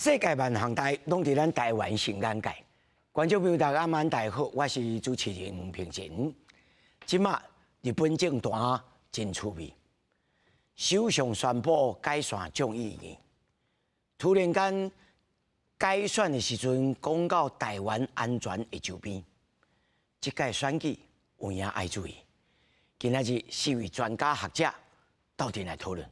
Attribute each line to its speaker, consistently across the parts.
Speaker 1: 世界萬行台攏佇咱台灣成眼界。觀眾朋友大家晚大好，我是主持人吳平真。即馬日本政壇真趣味，首相宣布解散眾議院，突然間解選的時陣講到台灣安全的周邊，即屆選舉有影愛注意。今仔日4位專家學者鬥陣來討論。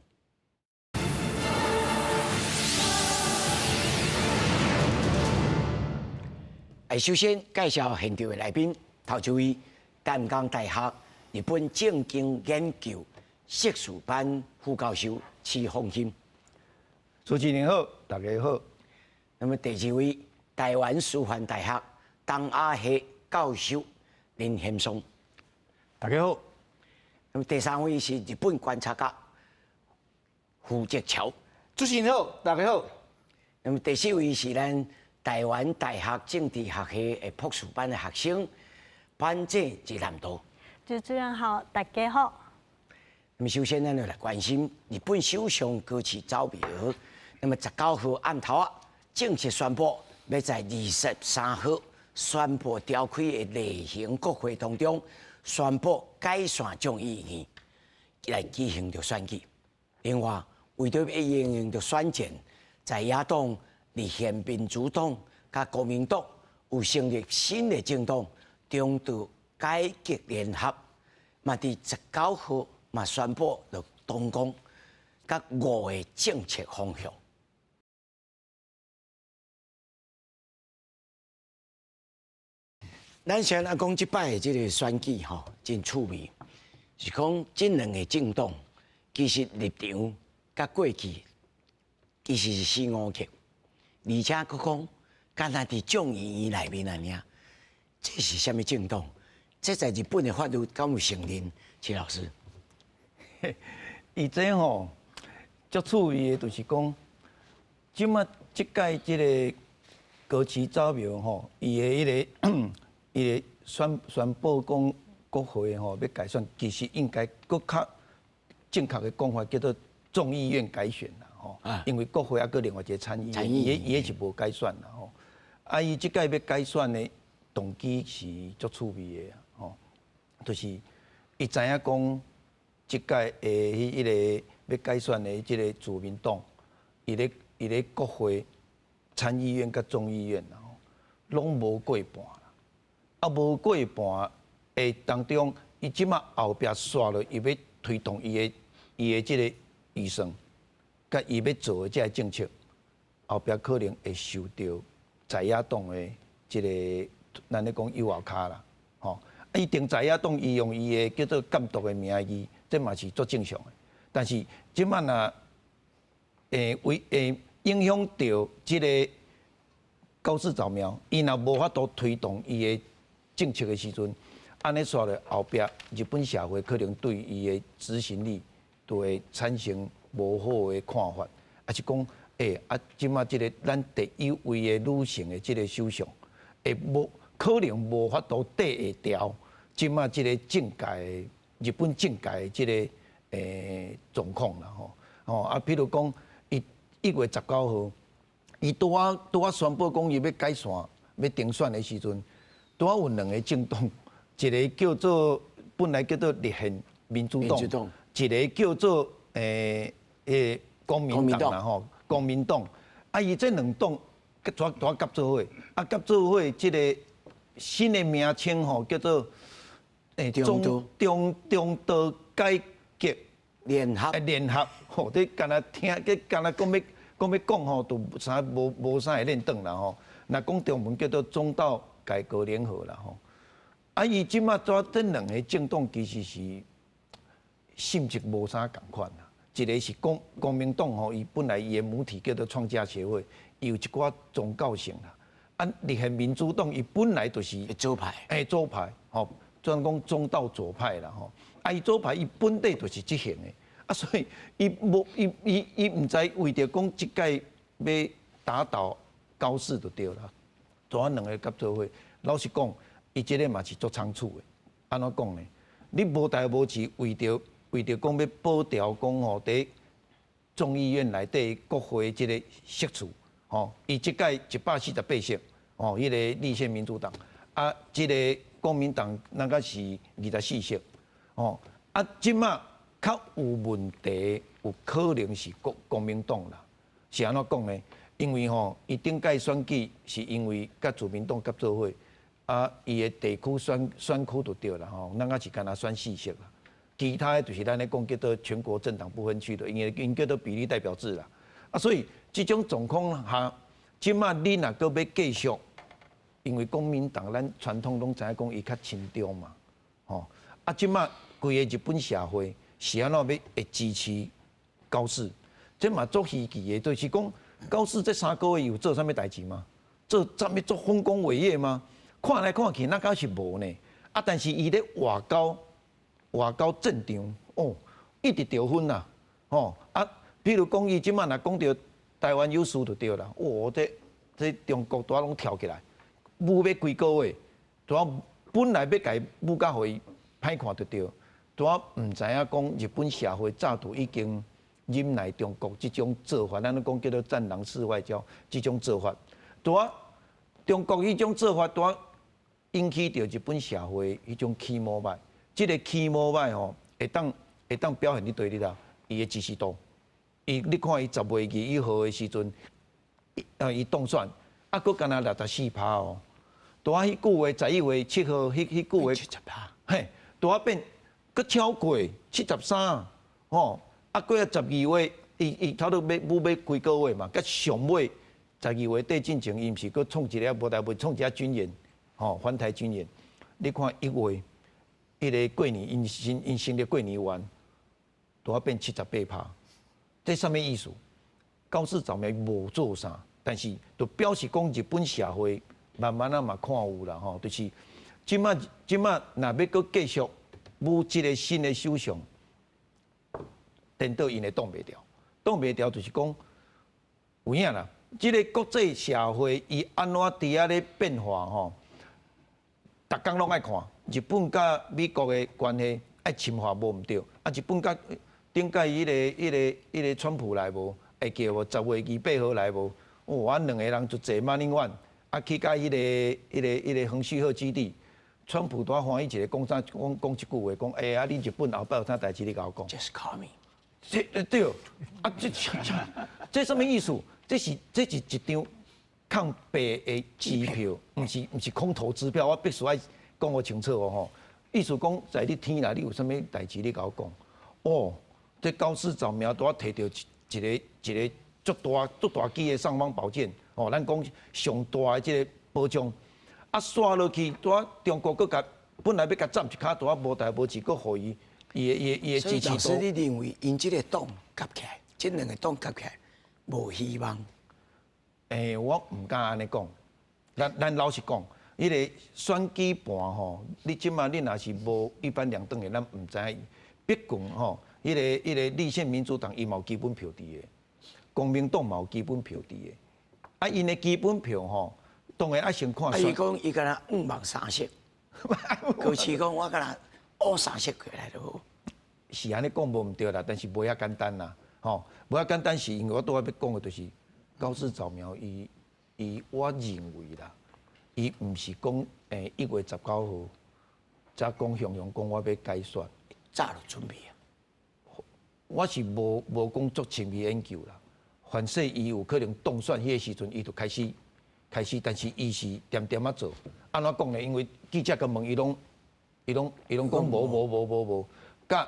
Speaker 1: 首先介紹現場的來賓，頭一位淡江大學日本政經研究碩士班副教授池鳳馨。
Speaker 2: 主持人好，大家好。
Speaker 1: 那麼第二位台灣師範大學東亞系教授林賢松。
Speaker 2: 大家好。
Speaker 1: 那麼第三位是日本觀察家胡哲橋。
Speaker 2: 主持人好，大家好。
Speaker 1: 那麼第四位是咱台灣大學政治學系的博士班的學生潘謝吉南道。
Speaker 3: 主持人好，大家好。
Speaker 1: 那麼首先，咱就來關心日本首相高市早苗。那麼19號暗頭啊，正式宣布要在23號宣布召開的例行國會當中，宣布解散眾議院來舉行着選舉。另外，為着要應用着選戰，在野黨立憲民主黨甲國民黨有成立新的政黨中道改革聯合，嘛佇19號嘛宣布着動工甲5個政策方向。咱先來講即擺的這個選舉吼，真趣味，是講這兩個政黨其實立場甲過去其實是四五曲，而且佫講敢若佇眾議院內面安尼，這是啥物政黨？這在日本的法律敢有承認？池老師，
Speaker 2: 伊這吼，足趣味的，就是講，即馬即屆即個高市早苗吼，伊的迄個。伊個宣布講國會吼要改選，其實應該佫較正確的講法叫做眾議院改選啦吼，因為國會還佫另外一個參議院，伊個是無改選啦吼。啊，伊即屆要改選的動機是足趣味的吼，就是伊知影講即屆的迄個要改選的即個自民黨，伊咧國會參議院甲眾議院啦吼，攏無過半。啊，無過半誒當中，伊即馬後壁刷了，伊要推動伊的即個預算，甲伊要做的即個政策，後壁可能會受到在野黨的即個咱咧講右後骹啦，吼。啊，伊定在野黨伊用伊的叫做監督的名義，這嘛是足正常的。但是即馬若影響到即個高市早苗，伊若無法度推動伊的政策的時陣，安尼說咧，後壁日本社會可能對伊的執行力就會產生無好的看法，啊是講，即馬即個咱第一位的女性的即個首相，可能無法度抵會掉，即馬即個日本政界的即個狀況啦吼，啊，譬如講，伊1月19號，伊拄啊宣布講伊要解散、要定選的時陣。拄啊有2個政黨，一個叫做本來叫做立憲民主黨，一個叫做國民黨啦吼，國民黨。啊，伊這2黨怎夾做伙？啊，夾做伙即個新的名稱吼，叫做中道改革聯合。吼，你干那聽，你干那講要講吼，都啥無啥會認同啦吼。若講中文叫做中道改革聯合啦吼，啊，伊即馬這2個政黨其實是性質無啥共款啦。一個是國民黨吼，伊本來伊的母體叫做創價協會，伊有一寡宗教性啦。啊，立憲民主黨伊本來就是
Speaker 1: 左派，
Speaker 2: 左派吼，專講中道左派啦吼。啊，伊左派伊本底就是即型的，啊，所以伊毋知為着講即屆要打倒高市就對啦。做啊2個合作伙，老實講，伊即個嘛是足倉促的。安怎講呢？你無代無誌，為着講要保調講吼，佇眾議院內底國會即個釋出，吼，伊即屆148席，吼，迄個立憲民主黨，啊，即個國民黨那個是24席，吼，啊，即馬較有問題，有可能是國民黨啦，是安怎講呢？因為吼，伊頂屆選舉是因為甲自民黨合作伙，啊，伊的地區選區就對啦，吼，咱個是干那選4席啦，其他的就是咱咧講叫做全國政黨不分區的，因叫做比例代表制啦，啊，所以這種狀況下，即馬你若閣要繼續，因為國民黨咱傳統攏知影講伊較親中嘛，吼，啊，即馬規個日本社會是安怎要會支持高市，這嘛足稀奇的，就是講高市這3個月有做啥物代志嗎？做啥物做豐功偉業嗎？看來看去，那敢是無呢？啊，但是伊咧外交戰場哦，一直得分啦，哦啊，比如講伊即馬若講到台灣有事就對啦，哦，這中國拄仔攏跳起來，舞要幾個月，拄仔本來要甲伊舞甲互伊歹看就對，拄仔毋知影講日本社會早就已經忍耐中國這種做法，咱咧講叫做戰狼式外交，這種做法，拄仔中國迄種做法，拄仔引起着日本社會迄種起毛歹，這個起毛歹吼，會當表現伫對哩啦，伊的支持度。你看伊10月21號的時陣，伊當選，啊，佫干那64%哦。拄仔迄句話11月7號迄句話，70%，嘿，拄仔變佫超過73%，吼，啊，佫12月，伊差不多要幾個月嘛，佮上尾12月底進前，伊毋是佫創一個無代無創一個軍演，吼，環台軍演。你看1月，迄個過年因成立過年完，拄仔變78%。這什麼意思？高市早苗無做啥，但是就表示講日本社會慢慢啊嘛看有啦吼，就是即馬若要閣繼續舞即個新的首相，顛倒因會擋袂牢，就是講有影啦。即個國際社會伊安怎佇遐咧變化吼，逐工攏愛看日本甲美國的關係愛深化無毋對，啊日本甲頂屆迄個川普來無？會記無？10月28號來無？哦，啊兩個人就坐馬林灣，啊去甲迄個橫須賀基地，川普拄仔歡喜一個講啥？講一句話，講哎啊，你日本後擺有啥代志你甲我講。
Speaker 1: Just call me。
Speaker 2: 對，啊這什麼意思？這是一張抗白的支票，毋是空頭支票，我必須愛講個清楚哦吼。意思講在你天內，你有啥物代志你甲我講。哦。這高市早苗拄仔摕到一個足大支的尚方寶劍，哦，咱講上大的這個保障，啊刷落去，拄仔中國閣甲本來要甲斬一骹，拄仔無代無志，閣互伊的支持度。
Speaker 1: 所以老師，你認為因這個黨夾起來，這兩個黨夾起來無希望？
Speaker 2: 我毋敢安尼講。咱老實講，迄個選舉盤吼，你即馬你若是無一般兩黨的，咱毋知影。畢竟吼。迄個立憲民主黨伊嘛有基本票佇個，公民黨嘛有基本票佇個，啊，因的基本票吼，當然愛先看。
Speaker 1: 伊講伊敢若5萬3色，高市講我敢若烏3色過來就好。
Speaker 2: 是安尼講無毋對啦，但是無遐簡單啦，吼，無遐簡單是因為我拄仔要講的就是高市早苗伊我認為啦，伊毋是講1月19號才講雄講我要改選，
Speaker 1: 早就準備。
Speaker 2: 我是無講足深入研究啦，凡說伊有可能當選迄個時陣，伊就開始，但是伊是點點啊做，安怎講呢？因為記者佮問伊攏講無，甲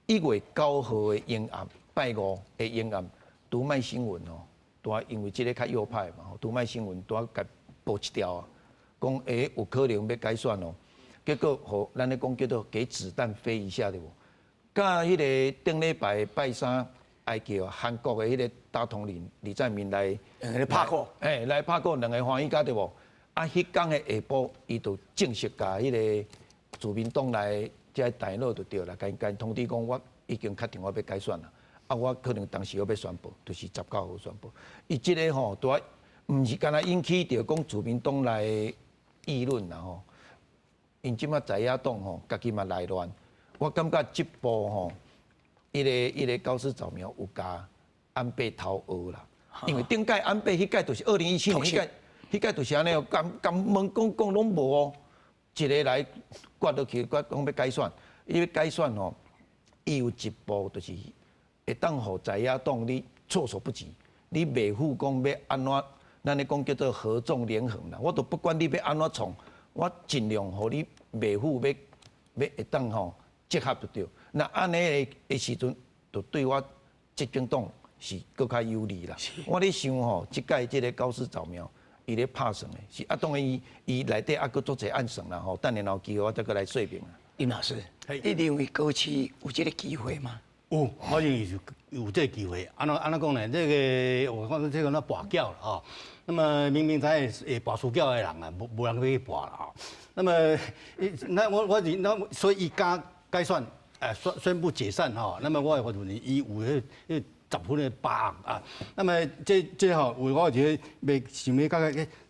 Speaker 2: 1月9號的英暗，拜5的英暗，讀賣新聞哦，拄仔因為即個較右派嘛，讀賣新聞拄仔甲報一條啊，講有可能要改選哦，結果互咱咧講叫做給子彈飛一下對無？甲迄個頂禮拜拜三，愛叫韓國的迄個大統領李在明來
Speaker 1: 拍過，
Speaker 2: 來拍過兩個歡喜甲對無？啊，迄天的下晡，伊就正式甲迄個自民黨來遮大佬就對啦，甲通知講我已經確定我要改選啦。啊，我可能當時要宣布，就是19號宣布。伊即個吼，拄仔毋是干那引起着講自民黨來議論啦吼，因即馬在野黨吼，家己嘛內亂。我感覺這部吼，一個高市早苗有甲安倍頭訛啦，因為頂屆安倍迄屆就是2017年迄屆就是安尼哦，敢問講攏無哦，一個來決落去，決講要改選，伊要改選哦，伊有一步就是會當互在野黨你措手不及，你袂赴講要安怎，咱咧講叫做合縱連橫啦，我都不管你要安怎創，我盡量互你袂赴要會當吼結合就對。那安尼的時陣，就對我執政黨是更較有利啦。我咧想吼，即屆即個高市早苗。伊咧拍算的，是啊，當然伊內底還佫做者暗算啦吼，等下有機會我再佫來說明啦。
Speaker 1: 林老師，你認為高市有這個機會嗎？
Speaker 4: 有，我認為有這個機會。安怎講呢？這個我講這個那跋筊了啊。那麼明明在會跋輸筊的人啊，無人去跋了啊。那麼所以伊改選，宣布解散哈。那麼我認為伊有迄10分的把握啊，那麼這吼，我覺得要想要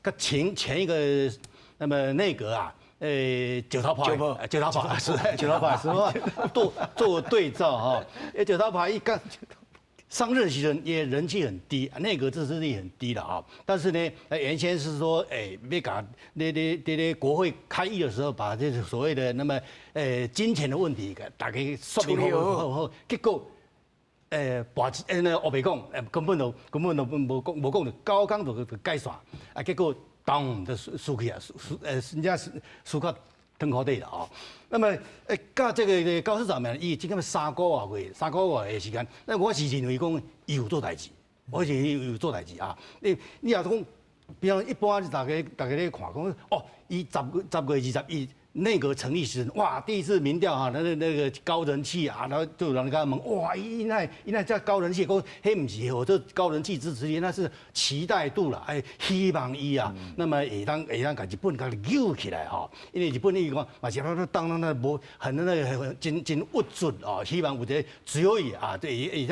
Speaker 4: 甲前一個那麼內閣啊，九桃派是九桃派是吧？做對照哈，九桃派一剛上任時也人氣很低，內閣支持率很低了啊。但是呢，原先是說，要搞那國會開議的時候，把這所謂的那麼金錢的問題給大家說明好，結果。那黑白講，根本都無講到高崗就改選，啊，結果當就輸去啊，人家輸到湯鍋底了啊。那麼甲這個高市早苗，伊只咁3個月的時間，那我是認為講伊有做代誌，我是有做代誌啊。你若講，比方一般大家咧看講，哦，伊10月21。內閣成立時，哇，第一次民調哈，那個高人氣啊，然後就有人跟他問，哇，伊那叫高人氣，講迄唔是哦，這高人氣支持率那是期待度啦，希望伊啊，那麼會當把日本給救起來哈，因為日本伊講嘛是當那無很那個真不準啊，希望有這只有伊啊，對，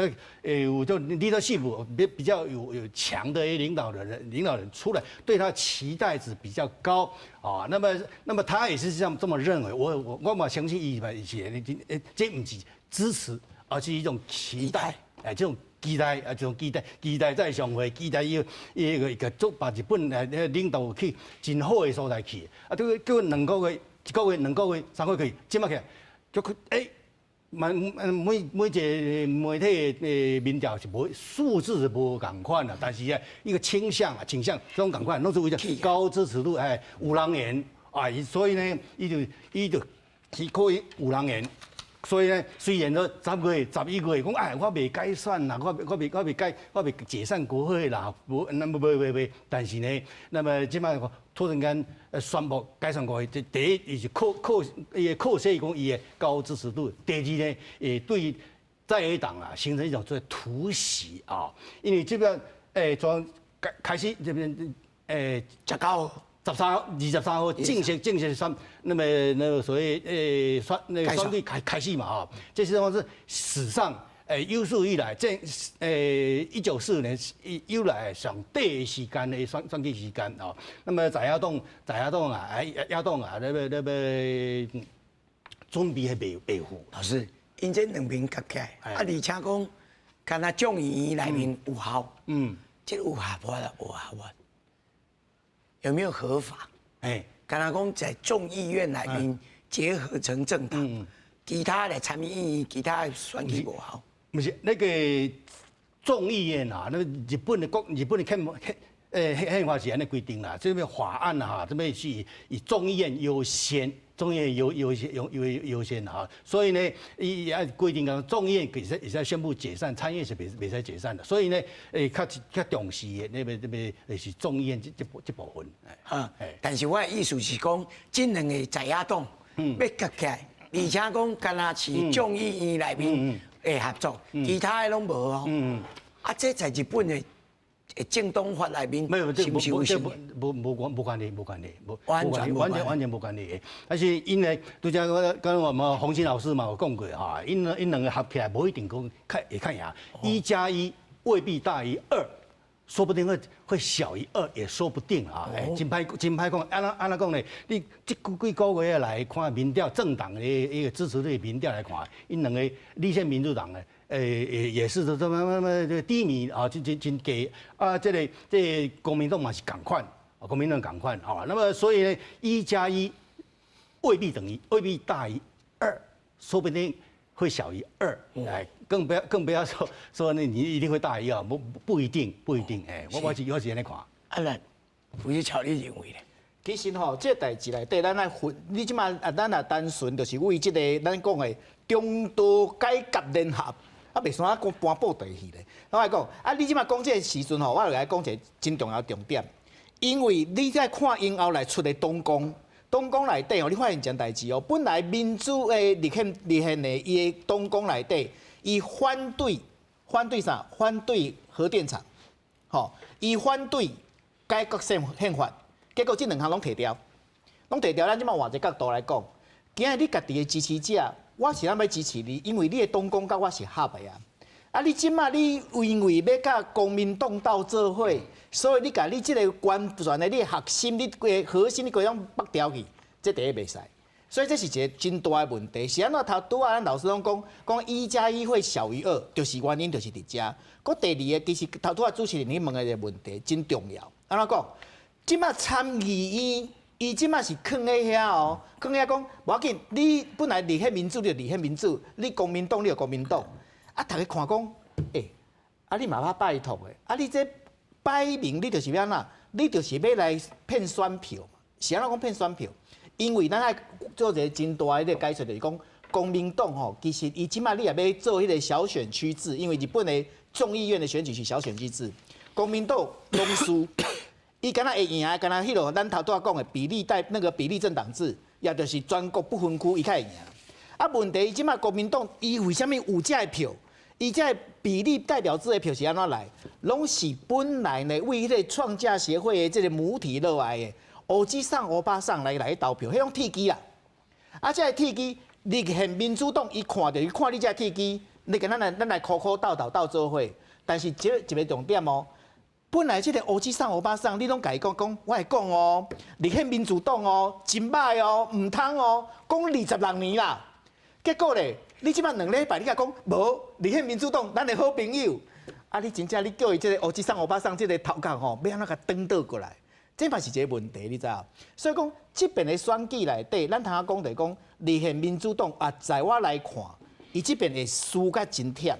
Speaker 4: 有就leadership比較有強的領導人出來，對他期待值比較高啊，那麼他也是這麼認為，我嘛相信伊嘛是，這不是支持，而是一種期待，這種期待啊，這種期待在上會，期待伊個做把日本領導去真好的所在去，啊，叫2個月、1個月、2個月、3個月可以，怎麼起來？就每一個媒體的民調是無數字是無共款的，但是呢，一個傾向這種共款，攏是為咗高支持度，有人緣。啊，所以呢，伊就可以有人緣。所以呢，雖然說10個月、11個月講，我未改選啦，我未解散國會啦，未，但是呢，那麼即擺突然間宣布解散國會，第一伊是靠勢講伊的高支持度，第二呢，對在野黨啊形成一種做突襲啊，因為這邊從開始這邊19號。23號正式選，那麼所謂選舉開始嘛啊，這是史上有史以來1945年以來上短的時間的選舉時間啊。那麼在野黨那麼準備係維護。
Speaker 1: 老師，因這兩邊夾起來，而且講，看那眾議院裡面有效，這有效無啦？無效無。有沒有合法？剛才講在眾議院裡面結合成政黨，其他的參議院、其他的選舉無效。
Speaker 4: 不是那個眾議院啊，那日本的憲法是安尼規定啦，這邊法案哈，這邊是以眾議院優先。眾議院優先啊，所以呢，伊也規定講眾議院也是宣布解散，參議院是袂使解散的。所以呢，較重視的那邊是眾議院這部分。
Speaker 1: 但是我的意思是講，這兩個在野黨要夾起來，而且講敢若是眾議院裡面的合作，其他的攏無哦。啊，這在日本的。政黨法裡面，是不是有什麼？無關係，完全無關係。但是因為拄則跟我們洪清老師嘛有講過哈，因兩個合起來無一定講會看贏，1+1未必大於2，說不定會小於2，也說不定啊。真歹講，安怎講呢？你這幾個月來看民調，政黨的一個支持率民調來看，因兩個立憲民主黨呢。
Speaker 4: 也是這麼低迷啊，真給啊，這個國民黨嘛是同款，國民黨同款啊。那麼所以呢，1+1未必大於2，說不定會小於2。哎，更不要說呢，你一定會大於2，不一定，哎，我是這樣看。
Speaker 1: 啊，咱吳巧你認為咧？
Speaker 5: 其實吼，這個代誌內底，咱來分，你即馬咱也單純就是為這個咱講的中道改革聯合，啊，袂算講搬布袋戲咧。我來講，啊，你即馬講這個時陣吼，我就來講一個真重要重點，因為你在看因後來出的東宮內底吼，你發現一件代誌哦，本來民主的立憲的伊的東宮內底，伊反對啥？反對核電廠，吼，伊反對改革憲法。結果這兩項攏摕掉，咱即馬換一個角度來講，今日你家己的支持者，我是咱要支持你，因為你的東宮甲我是合的啊。啊，你即馬你因為要甲國民黨鬥做伙，所以你甲你即個完全的你的核心，你的核心你規樣拔掉去，這第一袂使。所以這是一個真大的問題。是安怎拄仔咱老師攏講1+1會小於2，就是原因就是佇遮。佫第二個，其實拄仔主持人你問的一個問題真重要。安怎講？即馬參議院，伊即馬是囥喺遐哦，囥遐講無要緊，你本來立憲民主就立憲民主，你國民黨你就國民黨，啊，大家看講，啊，你嘛要拜託的，啊，你這擺明你就是要安怎，你就是要來騙選票，是安怎講騙選票？因為咱愛做一個真大的解說，就是講國民黨吼，其實伊即馬你也要做迄個小選區制，因為日本的眾議院的選舉是小選區制，國民黨攏輸。伊敢若會贏，敢若迄落咱頭拄仔講的比例政黨制，也就是全國不分區，伊較會贏。啊，問題伊即馬國民黨，伊為蝦米有這個票？伊這個比例代表制的票是安怎來？攏是本來呢為迄個創價協會的這個母體落來的，歐吉桑歐巴桑來投票，迄種鐵機啦。啊，這個鐵機，立憲民主黨伊看你這個鐵機，你跟咱來苦鬥做伙。但是這一個重點哦。本來這個歐吉桑歐巴桑，你攏甲伊講，我會講哦，立憲民主黨哦，真歹哦，唔通哦，講26年啦。結果咧，你即擺2禮拜，你甲講無立憲民主黨，咱的好朋友，啊，你真正你叫伊這個歐吉桑歐巴桑這個頭殼吼，要安怎甲轉倒過來，這嘛是一個問題，你知影？所以講這邊的選舉內底，咱頭講就講立憲民主黨啊，在我來看，伊這邊會輸甲真忝。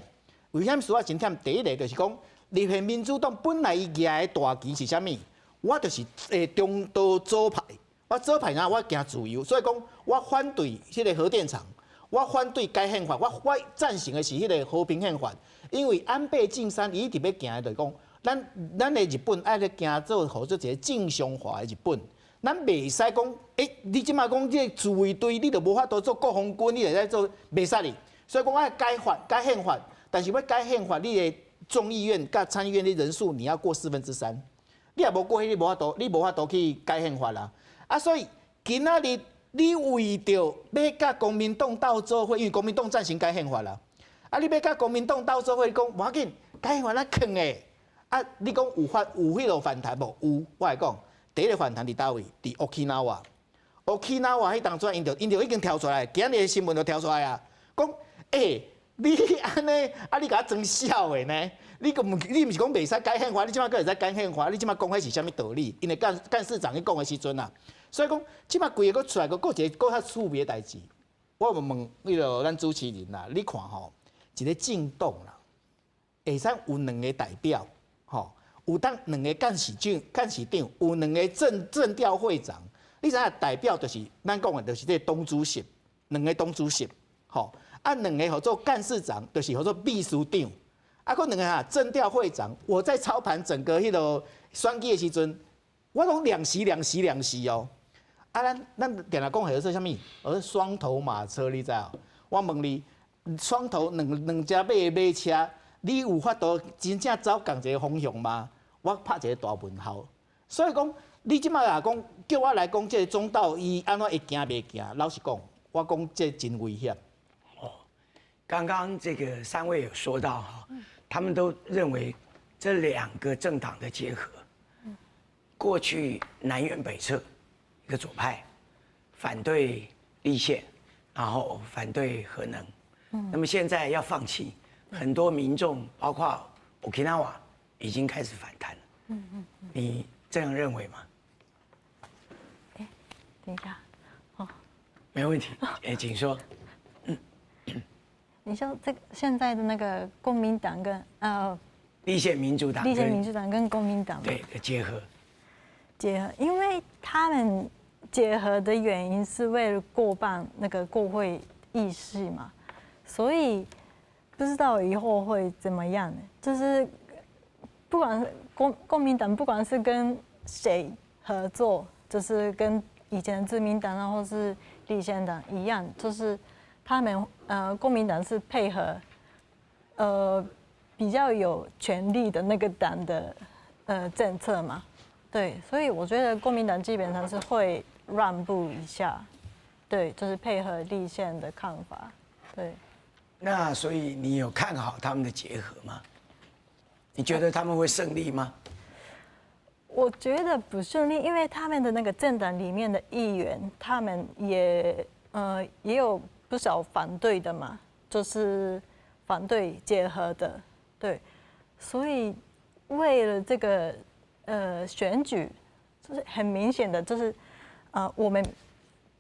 Speaker 5: 為啥輸甲真忝？第一個就是講。立憲民主黨本來伊舉的大旗是啥物？我就是中道左派，我左派啊，我行自由，所以講我反對迄個核電廠，我反對改憲法，我贊成的是迄個和平憲法。因為安倍晉三伊一直要行的，就是講咱的日本愛咧行做好做一個正常化的日本，咱袂使講你即馬講這個自衛隊，你就無法度做國防軍，你就在做袂使哩。所以講愛改憲法，但是要改憲法，你的眾議院甲參議院的人數，你要過3/4，你也無過，你無法度去改憲法啦。啊，所以今仔日你為着要甲國民黨鬥做伙，因為國民黨贊成改憲法啦。啊，你要甲國民黨鬥做伙，講無要緊，改憲法咱囥誒。啊，你講有迄落反彈無？有，我來講，第一個反彈佇叨位？佇 Okinawa 迄當陣，因就已經跳出來，今日的新聞就跳出來啊，講你安尼，啊！你甲我裝笑的呢？你毋是講袂使改憲法？你即馬閣會使改憲法？你即馬講迄是啥物道理？因為幹事長去講的時陣啊，所以講即馬規個佫出來，佫一個佫較趣味的代誌。我問迄個咱主持人啦，你看吼，一個政黨啦，會使有2個代表，吼，有當2個幹事長，有2個政調會長。你知影代表就是咱講的，就是這個黨主席，2個黨主席，吼。啊，2個合作幹事長，就是合作秘書長。啊，佫2個政調會長。我在操盤整個迄個選舉的時陣，我攏兩席哦。啊，咱定來講係說啥物？而雙頭馬車，你知哦？我問你，雙頭兩隻馬車，你有法度真正走共一個方向嗎？我拍一個大問號。所以講，你即馬也講叫我來講，這個中道伊安怎會行袂行？老實講，我講這真危險。
Speaker 1: 剛剛這個3位有說到哈，他們都認為這2個政黨的結合，過去南轅北轍，一個左派反對立憲，然後反對核能，那麼現在要放棄，很多民眾，包括 Okinawa 已經開始反彈了。你這樣認為嗎？
Speaker 3: 等一下，
Speaker 1: 沒問題，請說。
Speaker 3: 你說這個現在的那個公民黨跟
Speaker 1: 立憲民主黨，
Speaker 3: 立憲民主黨跟公民黨
Speaker 1: 對的結合，
Speaker 3: 因為他們結合的原因是為了過半那個國會議席嘛，所以不知道以後會怎麼樣。就是不管是公民黨，不管是跟誰合作，就是跟以前的自民黨啊，或是立憲黨一樣，就是他們公民黨是配合比較有權力的那個黨的政策嘛，對，所以我覺得公民黨基本上是會讓步一下，对，就是配合立憲的看法，对。
Speaker 1: 那所以你有看好他們的結合嗎？你覺得他們會勝利嗎？
Speaker 3: 我覺得不順利，因為他們的那個政黨裡面的議員，他們也有不少反對的嘛，就是反對結合的，對，所以為了這個選舉，就是很明顯的，就是我們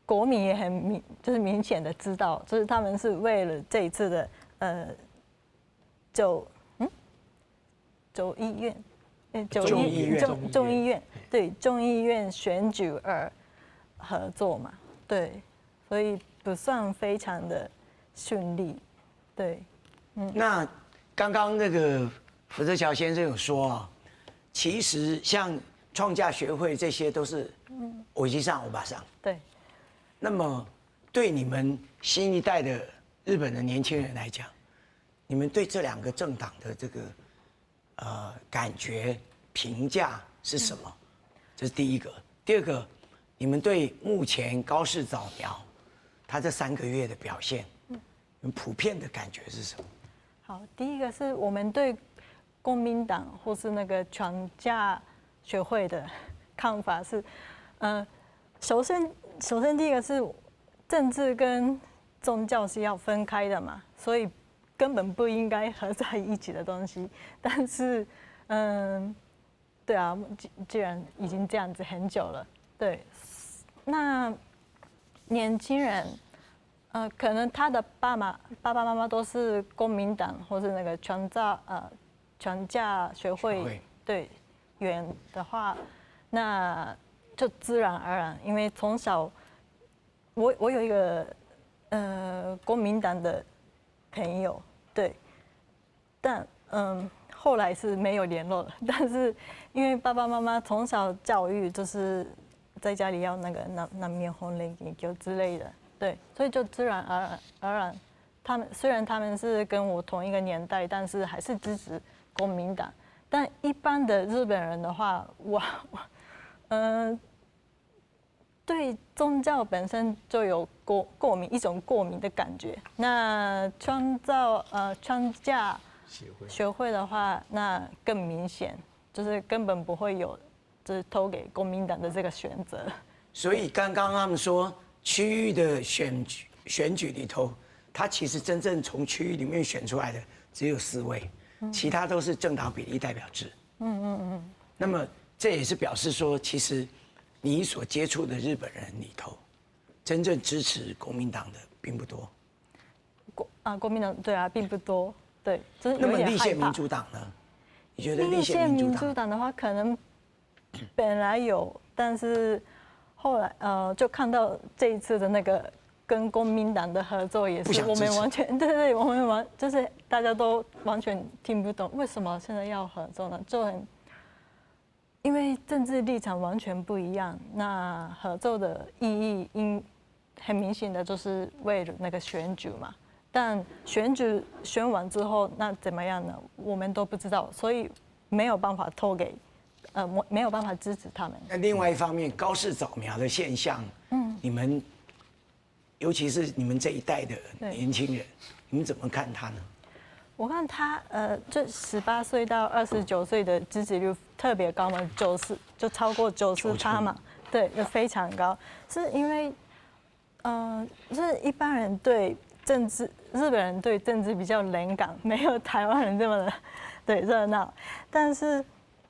Speaker 3: 國民也很就是明顯的知道，就是他們是為了這一次的眾議院。眾議院對眾議院選舉而合作嘛，對，所以不算非常的順利，對，
Speaker 1: 那剛剛那個福澤喬先生有說啊，其實像創價學會這些都是歐吉桑歐巴桑，
Speaker 3: 對。
Speaker 1: 那麼對你們新一代的日本的年輕人來講，你們對這兩個政黨的這個感覺評價是什麼？這是第一個。第二個，你們對目前高市早苗他這3個月的表現，你們普遍的感覺是什麼？
Speaker 3: 好，第一個是我們對公民黨或是那個創價學會的看法是，首先第一個是政治跟宗教是要分開的嘛，所以根本不應該合在一起的東西。但是，對啊，既然已經這樣子很久了，對，那年輕人，可能他的爸爸媽媽都是公民黨或是那個創價學會對員的話，那就自然而然，因為從小我有一個公民黨的朋友，對，但後來是沒有聯絡了，但是因為爸爸媽媽從小教育就是在家裡要那個南面紅雷研究之類的，對，所以就自然而然，他們雖然他們是跟我同一個年代，但是還是支持公民黨。但一般的日本人的話，對宗教本身就有一種過敏的感覺。那創價學會的話，那更明顯，就是根本不會有，就是投給公民黨的這個選擇。
Speaker 1: 所以剛剛他們說區域的選舉裡頭，他其實真正從區域裡面選出來的只有4位，其他都是政黨比例代表制。那麼這也是表示說，其實你所接觸的日本人裡頭，真正支持國民黨的並不多。
Speaker 3: 國民黨對啊，並不多。對，就是
Speaker 1: 那麼立憲民主黨呢？你覺得立憲民主黨
Speaker 3: 的話，可能本來有，但是後來就看到這一次的那個跟公民黨的合作，也是我們完全對，我們就是大家都完全聽不懂為什麼現在要合作呢？就因為政治立場完全不一樣，那合作的意義很明顯的就是為了那個選舉嘛。但選舉選完之後，那怎麼樣呢？我們都不知道，所以沒有辦法投給，沒有辦法支持他們。
Speaker 1: 那另外一方面，高市早苗的現象，你們，尤其是你们這一代的年輕人，你們怎麼看他呢？
Speaker 3: 我看他，就18歲到29歲的支持率特別高嘛，90就超過90%嘛，對，就非常高，是因為，就是一般人對政治，日本人對政治比較冷感，沒有台灣人這麼的對熱鬧。但是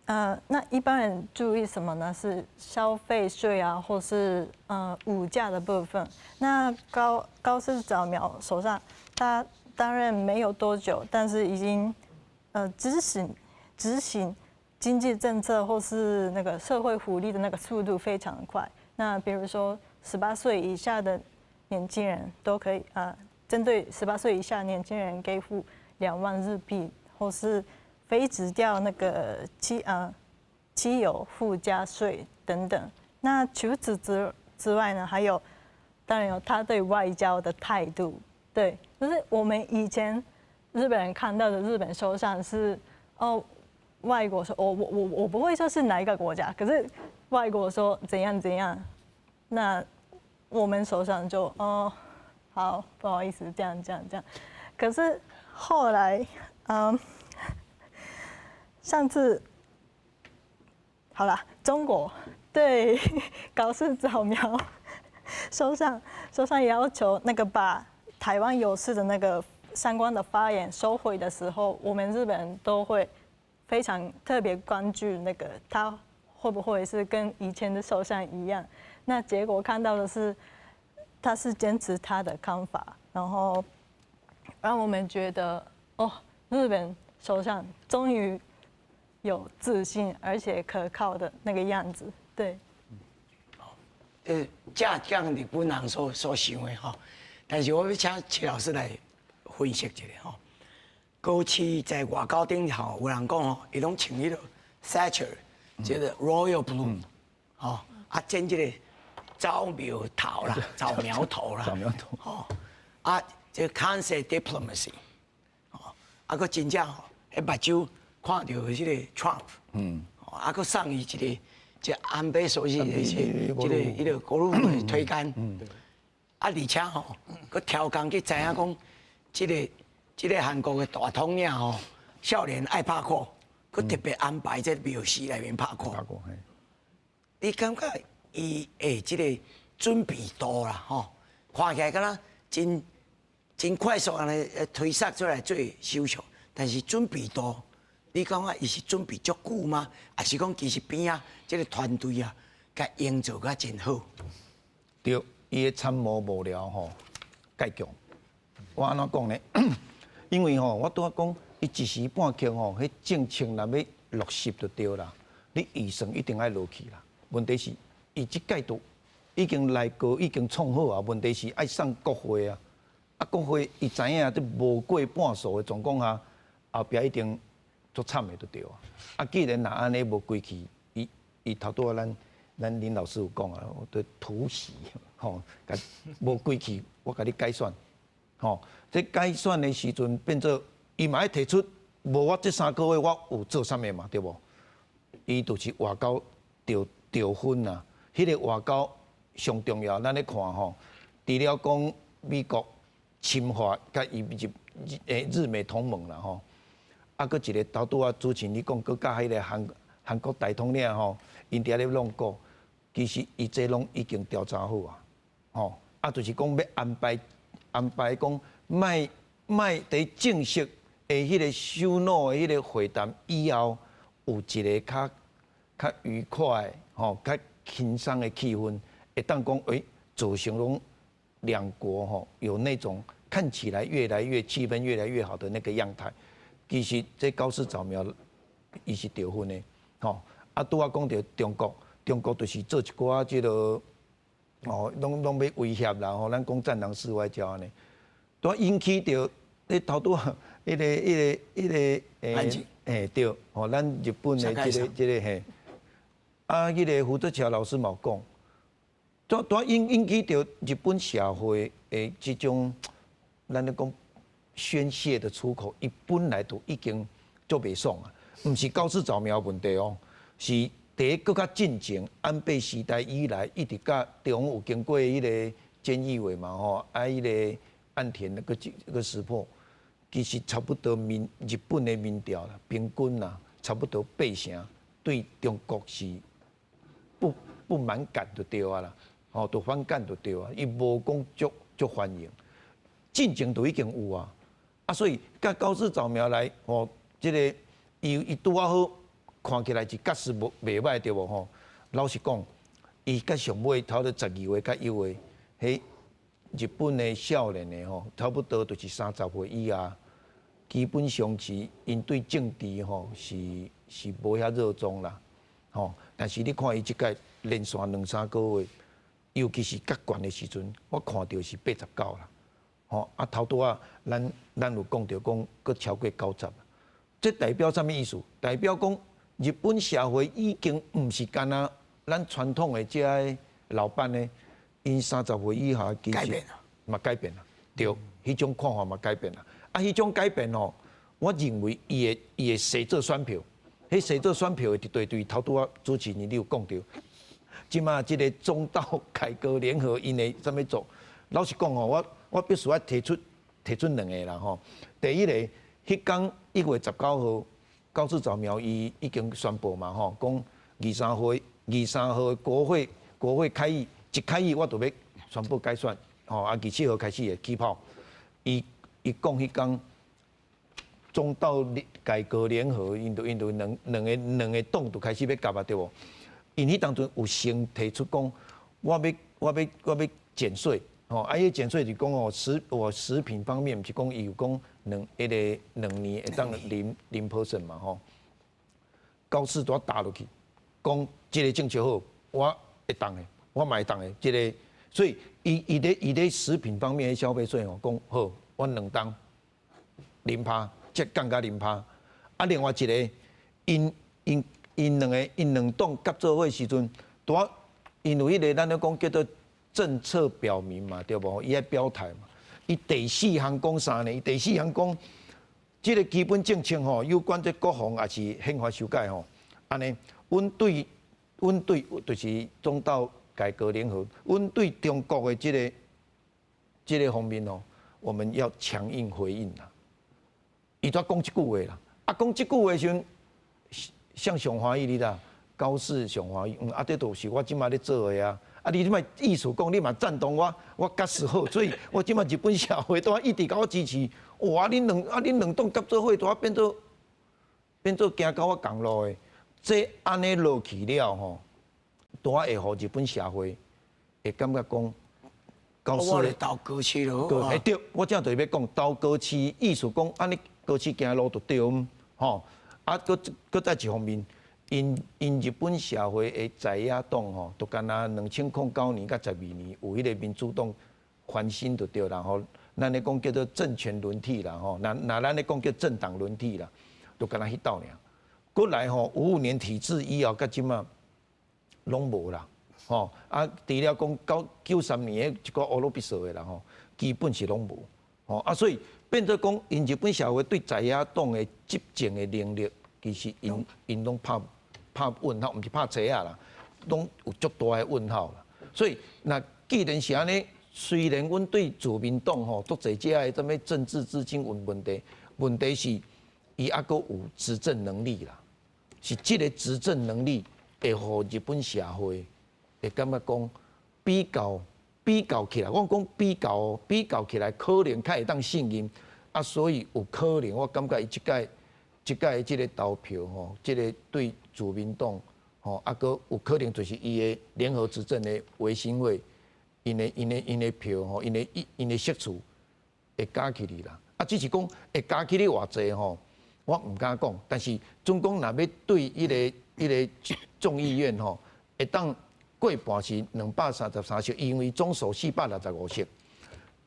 Speaker 3: 那一般人注意什麼呢？是消費稅啊，或是物價的部分。那高市早苗手上，他擔任沒有多久，但是已經執行經濟政策或是那個社會福利的那個速度非常快。那比如說18歲以下的年輕人都可以針對18歲以下年輕人給付2萬日幣，或是廢止掉那個汽油附加稅等等。那除此之外呢，還有當然有他對外交的態度。對，就是我們以前日本人看到的日本首相是外國說我不會說是哪一個國家，可是外國說怎樣怎樣，那我們首相就好，不好意思，這樣。可是後來上次好了，中國對高市早苗首相要求那個把台灣有事的那個相關的發言收回的時候，我們日本人都會非常特別關注那個他會不會是跟以前的首相一樣。那結果看到的是，他是堅持他的看法，然後讓我們覺得日本首相終於有自信而且可靠的那個樣子。對。
Speaker 1: 這講日本人所想的吼，但是我要請齊老師來分析一下吼。過去在外交頂頭，有人講吼，伊攏穿迄個 Thatcher， 即個 Royal Blue， 吼，剪即個早苗頭啦，早苗頭啦，吼，即個 Concept Diplomacy， 吼，佫真正吼，迄目睭看到迄個 Trump， 佫送伊一個。即安倍首相的迄個國路的推薦，而且吼，佮挑工去知影講，即個韓國的大統領吼，少年愛拍鼓，佮特別安排在廟寺內面拍鼓。你感覺伊即個準備度啦吼，看起來敢若真快速安尼推塞出來做首相，但是準備度。你感覺伊是準備足久嗎？還是講其實邊啊，這個團隊啊，甲營造甲真好？
Speaker 2: 對，伊的參謀幕僚吼介強。我安怎講呢？因為吼，我拄仔講，伊一時半刻吼，迄政策若要落實就對啦。你預算一定愛落去啦。問題是，伊即屆都已經內閣已經創好啊。問題是愛送國會啊，國會伊知影這無過半數的狀況下，後壁一定。足慘的就對啊！既然若安尼無歸去，伊頭拄仔咱林老師有講啊，對突襲吼，無歸去，我甲你改選，吼，這改選的時陣變做伊嘛愛提出，無我這3個月我有做啥物嘛，對無？伊就是外交調分啊，迄個外交上重要，咱咧看吼，除了講美國侵華，甲伊日美同盟啦吼。閣一個頭拄仔主持人你講，閣甲迄個韓國大統領吼，因伫咧弄過，其實伊這攏已經調查好啊，吼，就是講要安排講，賣佇正式的迄個首腦的迄個會談以後，有一個較愉快吼，較輕鬆的氣氛，會當講造成攏兩國吼有那種看起來越來越氣氛越來越好的那個樣態。其實這高市早苗，伊是調分的，吼。拄仔講到中國就是做一寡即個，哦，攏要威脅啦，吼，咱講戰狼式外交安尼，都引起着迄頭拄仔迄個對，吼，咱日本的即個嘿，迄個胡哲橋老師嘛有講，都引起着日本社會的即種，咱咧講。宣洩的出口，伊本來就已經足袂爽啊，毋是高市早苗問題哦，是第一更較進前安倍時代以來，一直甲中有經過迄個菅義偉嘛吼，迄個岸田那個時破，其實差不多日本的民調啦，平均啦，差不多80%對中國是不滿感就對啊啦，吼，就反感就對啊，伊無講足歡迎。進前都已經有啊，所以甲高市早苗來吼，這個伊拄啊好，看起來是確實袂歹對無吼。老實講，伊甲上尾頭到12月甲1月，迄日本的少年的吼，差不多就是30歲以下，基本上是因對政治吼是無遐熱衷啦，吼。但是你看伊即屆連續2-3個月，尤其是甲懸的時陣，我看到是89啦，吼頭拄啊，咱有講到講，佫超過90，這代表啥物意思？代表講日本社會已經毋是干那咱傳統的這些老闆呢，因30歲以下其實嘛改變啦，對，迄種看法嘛改變啦。迄種改變哦，我認為伊會洗做選票，迄洗做選票的絕對頭拄啊主持人你有講到，即馬即個中道改革聯合因會怎麼做？老實講吼，我必須要提出2個啦吼。第一個，迄天1月19號，高市早苗伊已經宣布嘛吼，講23號國會開議，一開議我就要宣布改選，吼27號開始會起跑。伊講迄天中道改革聯合，因兩個黨就開始要夾啊，對無？因迄當陣有先提出講，我要減稅，吼，伊減稅就講哦，食品方面，毋是講伊有講兩年會當0%嘛，吼。高市都打落去，講即個政策好，我會當的，我嘛會當的，即個，所以伊咧食品方面的消費稅吼，講好，我2當0%，即降到0%。另外一個，因兩黨合作會時陣，因為迄個咱咧講叫做政策表明嘛，對無？伊愛表態嘛。伊第4項講啥呢？伊第4項講，即個基本政策吼，有關這國防也是憲法修改吼，安尼，阮對就是中道改革聯合，阮對中國的這個方面吼，我們要強硬回應啦。伊才講一句話啦，講這句話時陣，像上歡喜你啦，高市上歡喜，這都是我即馬咧做的啊。你即馬意思講，你嘛贊同我假使好，所以我即馬日本社會都一直甲我支持。哇！恁兩黨合作會都變做行到我共路的，這安尼落去了吼，都會互日本社會會感覺講，高市咧
Speaker 1: 倒過去咯。
Speaker 2: 哎對，我正就是要講倒過去，意思講安尼過去行路就對，吼。擱再一方面。因日本社會的在野黨吼，都干那2009年甲12年有迄個民主黨翻身就對啦吼，咱咧講叫做政權輪替啦吼，那咱咧講叫政黨輪替啦，都干那迄道爾。過來吼55年體制以後，甲即馬攏無啦吼，除了講93年的一個俄羅斯的啦吼，基本是攏無吼，所以變做講因日本社會對在野黨的執政的能力，其實因攏拍問號，毋是拍車啊啦，攏有足大的問號啦。所以，那既然是安尼，雖然阮對自民黨吼，足儕遮個什麼政治資金有問題，問題是伊還閣有執政能力啦。是這個執政能力會互日本社會會感覺講比較起來，我講比較起來，可能較會當信任。所以有可能，我感覺伊即屆即個投票吼，即個對自民黨吼，閣有可能就是伊個聯合執政的維新會，因個票吼，因個席次會加起哩啦。只是講會加起哩偌濟吼，我毋敢講。但是總共若要對迄個眾議院吼，會當過半是233席，因為總數465席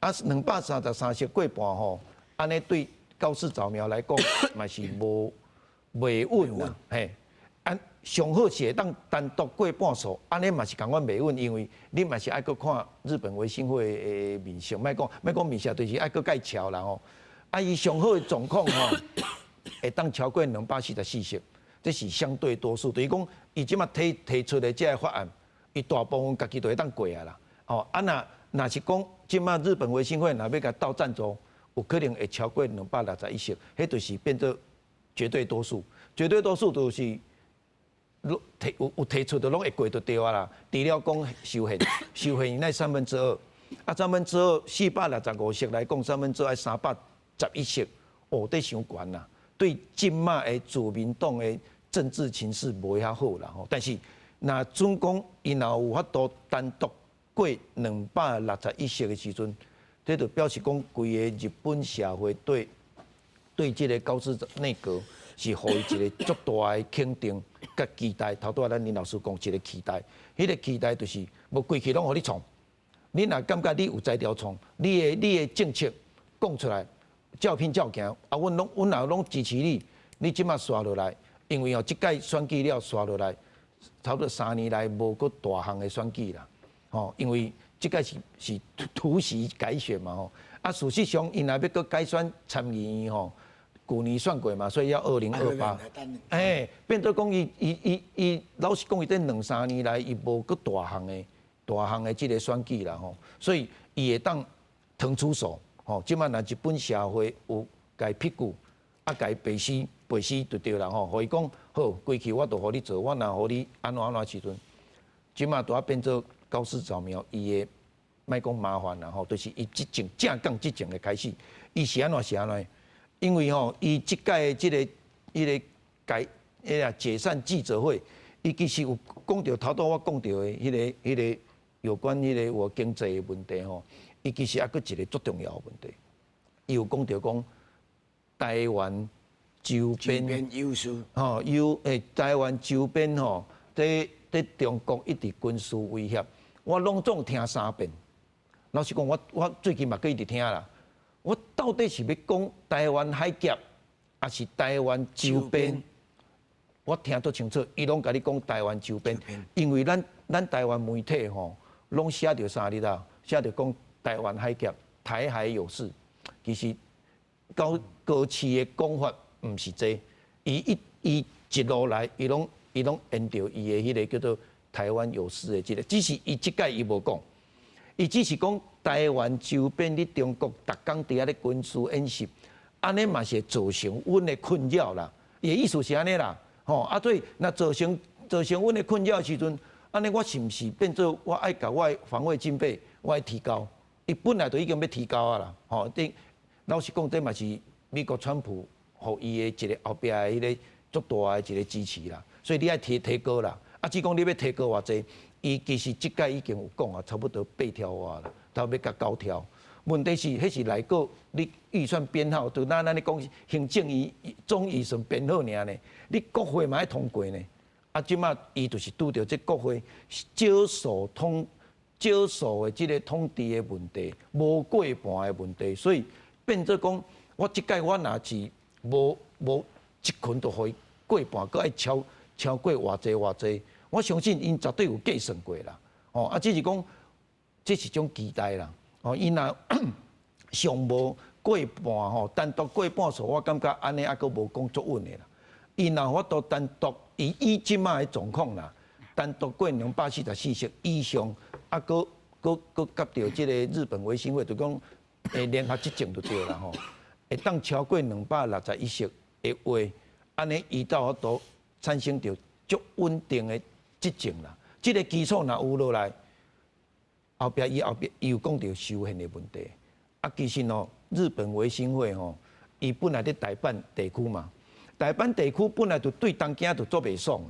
Speaker 2: ，233席過半吼，安尼對。高市早苗來講，嘛是袂穩啦，嘿，上好是會當單獨過半數，安尼嘛是共阮袂穩，因為你嘛是愛閣看日本維新會的面相，莫講面相，就是愛閣介橋啦吼。伊上好的狀況吼，會當超過244席，這是相對多數。就是講，伊即馬提出的這個法案，伊大部分家己都會當過啊啦。哦，若是講即馬日本維新會若要甲鬥贊助。有可能會超過261席，迄就是變做絕對多數。絕對多數就是有提出的攏會過就對啊啦。除了講修憲，修憲那2/3，啊，365席來講，3%愛311席，哦，這傷懸啦。對今麥的自民黨的政治情勢無遐好啦吼。但是，那準講伊若有法度單獨過261席的時陣，這就表示講，規個日本社會對這個高市內閣是予伊一個足大的肯定甲期待。頭拄仔咱林老師講一個期待，迄個期待就是無過去攏予你創。你若感覺你有才調創，你的政策講出來，照拼照行，啊，阮若攏支持你，你即馬刷落來，因為即屆選舉了刷落來，差不多3年來無個大項的選舉啦，吼，因為即屆是突襲改選嘛吼，啊，事實上因若要個改選參議院吼，舊年選過嘛，所以要2028，變做講伊老實講，伊這2-3年來伊無個大項的這個選舉啦吼，所以伊會當騰出手吼。即擺若日本社會有甲伊屁股，啊甲伊背死就對啦吼。互伊講好，過去我都互你做，我若互你安怎時陣，即擺拄仔變做高市早苗，伊的莫講麻煩啦吼，就是伊執政正港執政的開始，伊是安怎？因為吼，伊即屆即個解散記者會，伊其實有講到頭拄我講到的迄個。有關迄個我經濟的問題吼，伊其實還佫一個足重要的問題，伊有講到講台灣周邊優勢吼，台灣周邊吼，對中國一直軍事威脅，我攏總聽3遍。老實講，我最近嘛佫一直聽啦。我到底是要講台灣海峽，還是台灣周邊？我聽得清楚，伊攏甲你講台灣周邊，因為咱台灣媒體吼。攏寫着啥哩啦？寫着講台灣海峽，台海有事。其實高市的講法毋是這，伊一路來，伊攏沿着伊的迄個叫做台灣有事的這個，只是伊即屆伊無講，伊只是講台灣周邊你中國逐工佇遐咧軍事演習，安尼嘛是造成阮的困擾啦。伊的意思是安尼啦，吼啊，所以若造成阮的困擾的時陣。安尼我是毋是變做我愛甲我的防衛經費我愛提高？伊本來就已經要提高啊啦，吼！老實講，這嘛是美國川普互伊的一個後壁的迄個足大的一個支持啦。所以你愛提高啦，啊，只講你要提高偌濟，伊其實即屆已經有講啊，差不多8條外啦，差不多甲9條。問題是，迄是內閣你預算編好，就咱咧講行政總預算編好爾呢，你國會嘛愛通過呢。啊，即馬伊就是拄着這國會少數的這個統治的問題，無過半的問題，所以變做講，我即屆我若是無一群就互伊過半，閣愛超過偌濟，我相信因絕對有計算過啦。哦，啊，只是講，這是種期待啦。哦，伊若上無過半吼，單獨過半數，我感覺安尼還閣無講足穩的啦。伊若法度單獨以即馬的狀況啦，單獨過244席以上，啊，閣夾着即個日本維新會，就講聯合執政就對啦吼，會當超過261席的話，安尼伊才有法度產生着足穩定的執政啦。即個基礎若有落來，後壁伊有講到修憲的問題。啊，其實吼，日本維新會吼，伊本來在台阪地區嘛。台灣地區本來就對東京就做袂爽的，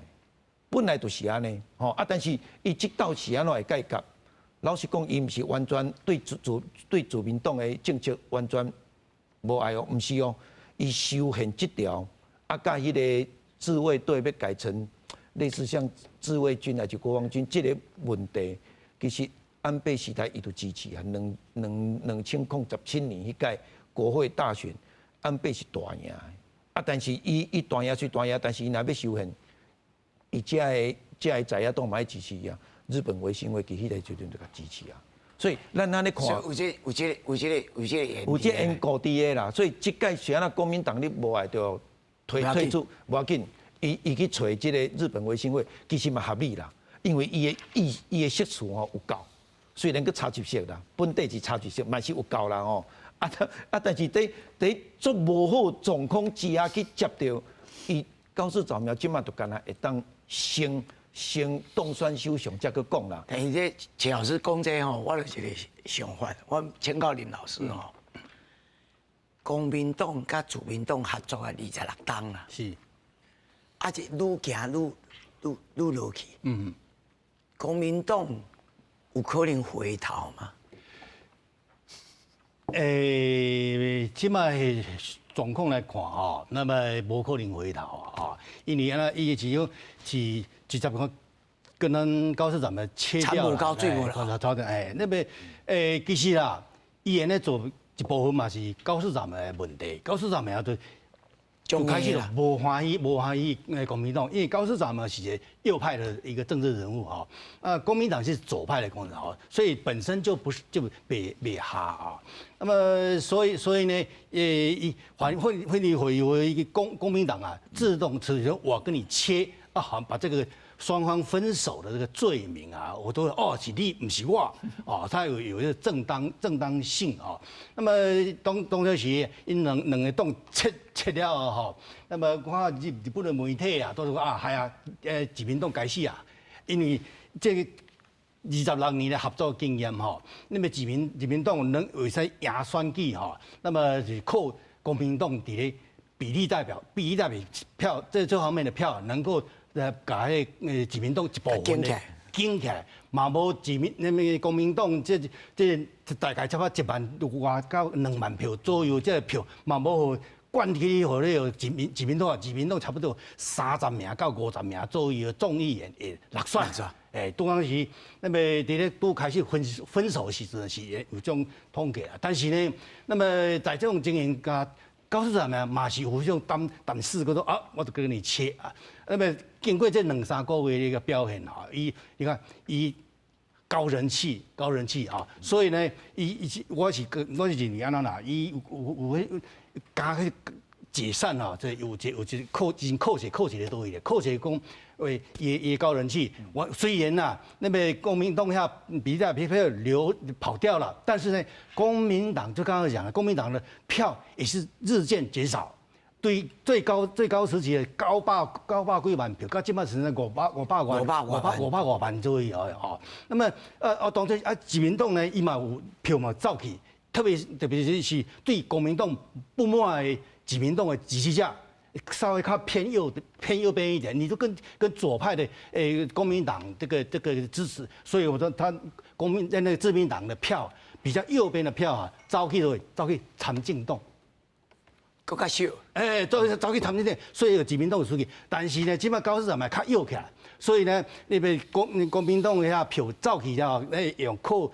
Speaker 2: 本來就是安尼，吼啊！但是伊即道是安怎會改革？老實講，伊毋是完全對自民黨的政策完全無愛哦，毋是哦，伊修憲即條，啊，甲迄個自衛隊要改成類似像自衛軍還是國防軍，即個問題，其實安倍時代伊就支持啊。2017年迄屆國會大選，安倍是大贏的。啊！但是伊大贏是大贏，但是伊若要修憲，伊遮個在野黨嘛愛支持啊。日本維新會其迄個時陣就甲支持啊。所以咱安尼看，有這緣故佇個啦。所以即屆是安那國民黨你無愛着退出，無要緊，伊去找即個日本維新會，其實嘛合理啦。因為伊的席數吼有夠，雖然佮差一席啦，本地是差一席，嘛是有夠啦吼。但是在足無好狀況之下去接到伊高市早苗，即馬就干那會當升先當選首相才去講啦。
Speaker 1: 但是這錢老師講這吼，我就一個想法，我請教林老師吼，國民黨甲自民黨合作啊26黨啦，
Speaker 4: 是，
Speaker 1: 啊是愈行愈落去。國民黨有可能回頭嗎？
Speaker 4: 即擺狀況來看吼，那麼無可能回頭啊，因為伊只有是直接講跟咱高市長們切掉了，那麼其實啦，伊安尼做一部分嘛是高市長的問題，高市長們就開始了無歡喜國民黨，因為高市長嘛是一個右派的一個政治人物哈，國民黨是左派的公人哈，所以本身就不是就別哈啊，那麼所以呢，會有一個公民黨啊，自動是我跟你切啊，好把這個雙方分手的這個罪名啊，我都是你不是我啊，他有一個正當性啊。那麼當時因兩個黨切了哈，那麼我看日本的媒體啊，都說啊，係啊，自民黨該死啊，因為這個26年的合作經驗哈，那麼自民黨能會使贏選舉哈，那麼是靠國民黨在比例代表票這方面的票能夠。把自民黨一部分的頂起來，嘛無那麼國民黨這大概差不多1萬外到2萬票左右，這個票嘛無灌去互那個自民黨差不多30名到50名左右的眾議員會落選是吧？當時那麼在咧都開始分手時陣是有這種統計啦，但是呢，那麼在這種情形下。高市長呢，嘛是有種膽識，佢說啊，我就跟你切啊。那麼經過這2-3個月的一個表現哈，你看高人氣啊，所以呢，我是認為安怎啦，有加去解散啊，這有已經扣起的多一點，扣起講也高人氣。我雖然吶，那麼國民黨下比較跑掉了，但是呢，國民黨就剛剛講了，國民黨的票也是日漸減少。對最高時期的高霸幾萬票，到今麥是500萬左右哦。那麼當初自民黨呢，伊嘛有票嘛走去，特別是對國民黨不滿的自民黨的支持者。稍微靠偏右邊一點，你就跟左派的國民黨這個支持，所以我說他那個自民黨的票比較右邊的票啊，走去參進黨，
Speaker 1: 更加少。
Speaker 4: 走去參進黨，所以自民黨有出去，但是呢，即擺高市長嘛較右起來，所以呢，那邊國民黨的遐票走去了，用靠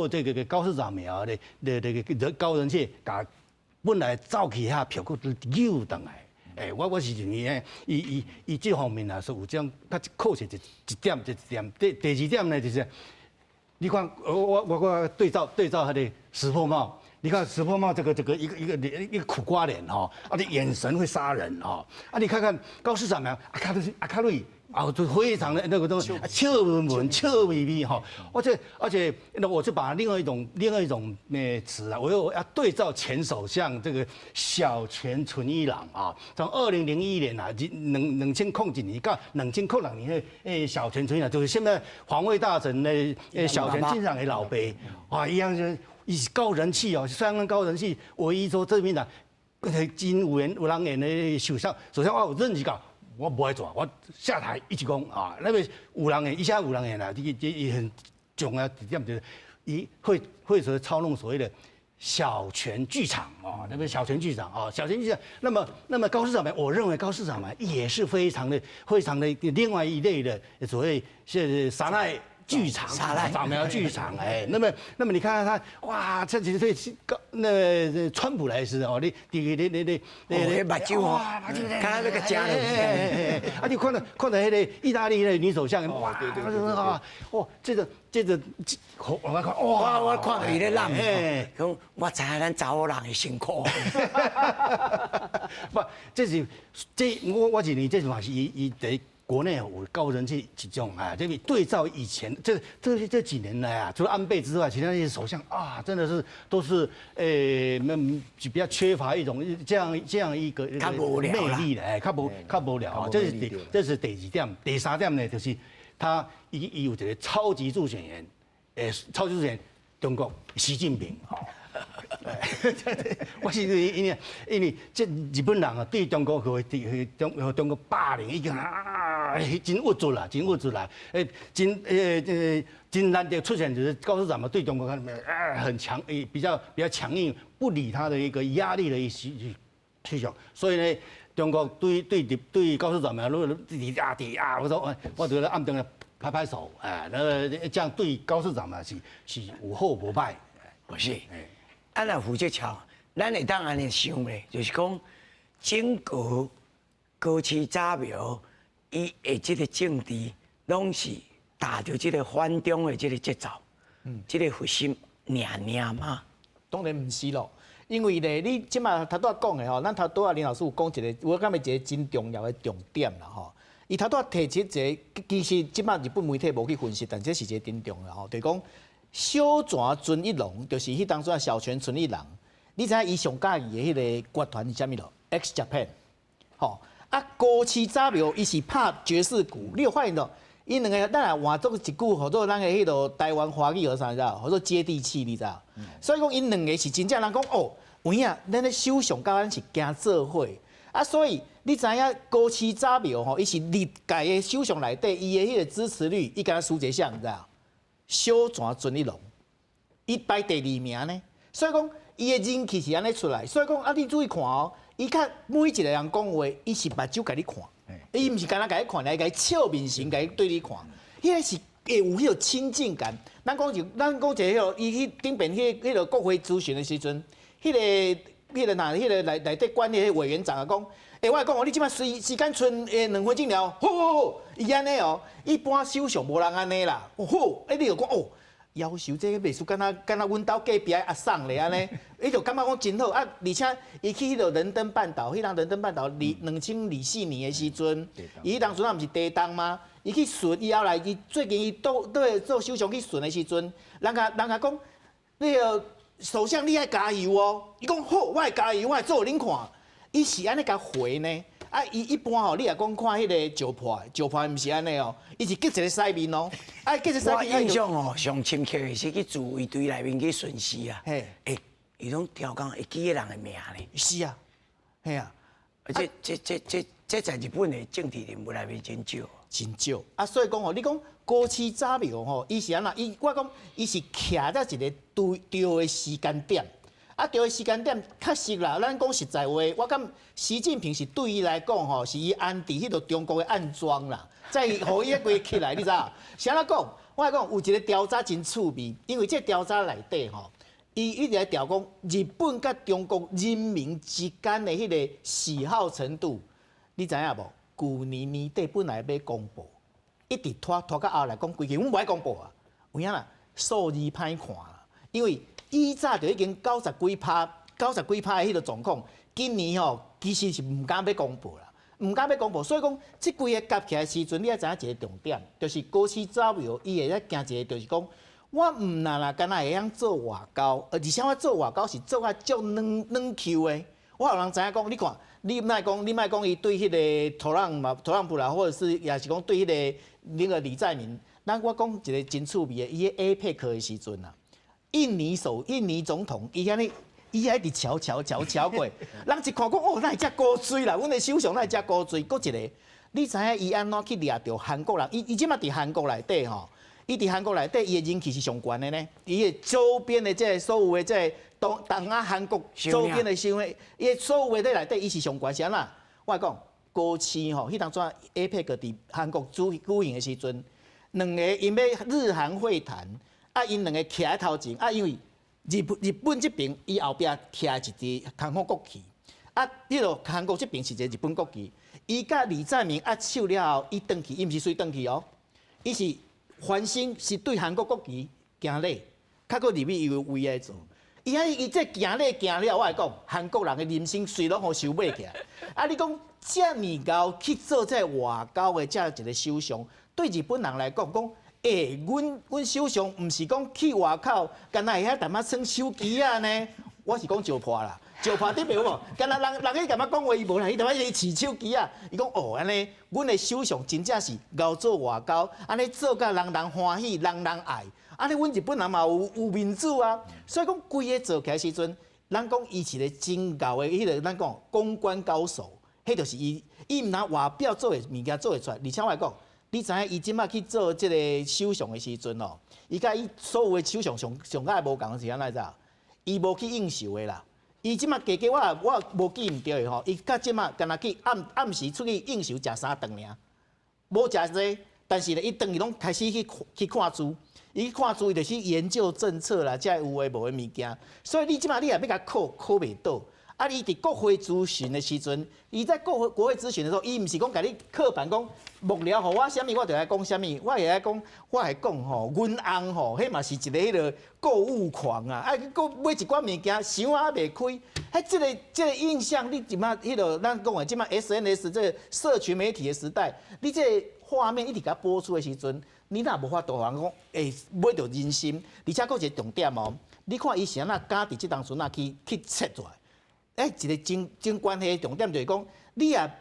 Speaker 4: 這個高市長苗的高人氣，把本來走去遐票佫扭轉來。我是認為呢，伊這方面啊是有這樣，較扣起一點。第二點呢，就是你看我對照他的石破茂，你看石破茂這個一個苦瓜臉哈，他的眼神會殺人哈，你看看高市長呢，阿卡瑞。就非常的那個東西，笑眯眯哈，而且我就把另外一種詞啊，我要對照前首相這個小泉純一郎啊，從2001年啊，2001年到2006年，小泉純一郎就是現在防衛大臣的小泉進上的老爸啊，一樣就是以高人氣哦，相當高人氣，唯一說這邊的真有人演的首相我有認識到。我不愛做，我下台一鞠躬啊！那邊有人演，一下有人演啦，這也很重要一點就是，伊會操弄所謂的小泉劇場啊，那邊小泉劇場啊，小泉劇場。那麼高市長呢？我認為高市長呢也是非常的另外一類的所謂是撒賴。劇場，掃描劇場，那麼你看看他，哇，這那川普來時哦，你
Speaker 1: 目睭哦，看那個家人，
Speaker 4: 你看到那個意大利的女首相，哇，對，哇，這個，我看，哇，
Speaker 1: 我看到伊咧浪，講我知影咱查某人的辛苦，
Speaker 4: 不，我認為這嘛是伊第。國內有高人氣集中啊，這邊對照以前這幾年來啊，除了安倍之外，其他那些首相啊，真的是都是比較缺乏一種這樣一個魅力的，較無聊，這是第二點，第三點呢就是他有一個超級助選員，超級助選員中國習近平。我是因為這日本人啊，對中國中國霸凌已經真惡毒啦，真惡毒啦，真難得出現就是高市長嘛，對中國很強，比較強硬，不理他的一個壓力的一些趨向，所以呢，中國對高市長嘛，如果抵押，我覺得暗中來拍拍手，這樣對高市長嘛是有好無歹，
Speaker 1: 不是。按照胡哲橋，咱會當安尼想咧，就是講整個高市早苗，伊的這個政治，攏是打着這個反中的這個節奏，這個核心娘嘛。
Speaker 5: 當然唔是咯，因為咧，你即馬頭拄仔講的吼，咱頭拄仔林老師有講一個，我感覺一個真重要的重點啦吼。伊頭拄仔提出一個，其實即馬日本媒體無去分析，但這是一個真重要吼，就是講。小泉純一郎就是迄當初啊，小泉純一郎，你知影伊上喜歡的迄個樂團是啥物咯 ？X Japan， 吼啊，高市早苗伊是拍爵士鼓，你有發現到？伊兩個咱來換做一句，叫做咱的迄個台灣華語而啥知道？叫做接地氣，你知道？所以講，因兩個是真正人講哦，有影，咱咧首相甲咱是行做伙啊，所以你知影高市早苗吼，伊是歷屆的首相內底，伊的迄個支持率，伊敢若輸一項，你知道？小泉純一郎，伊排第2名呢，所以講伊的人氣是安尼出來，所以講啊，你注意看哦，伊較每一個人講話，伊是目睭甲你看，伊毋是干那甲你看，來甲你笑面神甲你對你看，迄個是會有迄個親近感。咱講一個迄個，伊去頂邊迄個國會質詢的時陣，迄個內底管理委員長啊講。我來講哦，你即擺時間剩2分鐘了，好，伊安尼哦，一般首相無人安尼啦，好，你就講哦，夭壽這個秘書敢若阮兜隔壁阿桑咧安尼，伊就感覺講真好啊，而且伊去迄個倫敦半島，迄人倫敦半島2024年的時陣，伊當時那毋是地動嗎？伊去巡，伊後來伊最近伊都做首相去巡的時陣，人家講，那個首相你愛加油哦，伊講好，我愛加油，我愛做恁看。伊是安尼甲回呢？啊，伊一般吼，你若講看迄個石破毋是安尼哦，伊是結一個西面哦，啊，結一個西面。我印象哦，
Speaker 1: 上深刻的是去自衛隊內面去巡視啊。嘿，伊攏調講會記個人的名咧。是啊，嘿啊，而且這在日本的政治人物內面真少。
Speaker 5: 真少啊，所以講吼，你講高市早苗吼，伊是安那？我講伊是徛在一個對的時間點。啊，對個時間點確實啦，咱講實在話，我感習近平是對伊來講吼，是伊安置迄個中國的暗樁啦，再互伊個起來，你知影？是安怎講？我來講有一個調查真趣味，因為這調查內底吼，伊一直來調講日本甲中國人民之間的迄個喜好程度，你知影無？舊年年底本來要公布，一直拖到後來講，規期阮無愛公布啊，有影啦？數字歹看啦，因為。以早就已經90幾趴的迄個狀況，今年吼其實是唔敢要公布啦，唔敢要公布，所以講即幾個夾起來時陣，你要知影一個重點，就是高市早苗伊會咧行一個，就是講我唔但啦，干那會曉做外交，而且我做外交是做啊足軟 Q 的。我有人知影講，你看，你莫講伊對迄個特朗普啦，或者是也是講對迄個李在明，咱我講一個真趣味的，伊個 APEC 的時陣啊。印尼總統，伊安尼，伊還佇瞧過，人一看講哦，那會遮高水啦，阮的首相那會遮高水。閣一個，你知影伊安怎去掠着韓國人？伊即馬佇韓國內底吼，伊佇韓國內底，伊的人氣是上懸的呢。伊的周邊的這所有的這東亞韓國周邊的商業，伊的所有的內底，伊是上懸。是安那？我來講，高市吼，迄當陣 APEC 佇韓國舉行的時陣，兩個因要日韓會談。啊，因兩個徛在頭前，啊，因為日本這邊伊後壁徛一支韓國國旗，啊，迄個韓國這邊是一個日本國旗，伊甲李在明握手了後，伊轉去，伊毋是隨轉去哦，伊是翻身是對韓國國旗行禮，較閣入去伊有位來做，伊這行禮行了，我來講，韓國人的人生隨攏互收買起來，啊，你講遮爾高去做這外交的這一個首相，對日本人來講。阮首相毋是講去外口，干那會遐淡仔耍手機啊呢？我是講石破啦，石破底有無？敢若人去甲我講話，伊無啦，伊台灣伊飼手機啊，伊講哦，安尼，阮的首相真正是咬做外交，安尼做甲人人歡喜，人人愛，安尼阮日本人嘛有民主啊，所以講規個做起來時陣，人講伊是個真夠的迄個咱講公關高手，迄就是伊毋拿外表做的物件做會出來，而且我來講，你知影伊即馬去做即個首相的時陣哦，伊甲伊所有的首相上甲無共是安怎知？伊無去應酬的啦。伊即馬加加我無記毋對的吼，伊甲即馬干那去暗時出去應酬食3頓爾，無食濟，但是咧伊頓伊攏開始去看書，伊去看書伊就去研究政策啦，遮有誒無誒物件，所以你即馬你也要甲考袂倒。啊！伊佇國會諮詢的時陣，伊在國會諮詢的時候，伊毋是講甲你刻板講幕僚互我啥物，我就來講啥物，我會來講，我來講吼，阮翁吼，迄嘛是一個迄個購物狂啊！啊，佮買一寡物件，箱啊袂開，即個印象，你即馬迄個咱講的即馬 SNS 這個社群媒體的時代，你這個畫面一直甲播出的時陣，你若無法度人講，買到人心，而且佫一個重點哦，你看伊是安怎敢佇即當陣啊去切出來。一個真關係的重點就是講，你也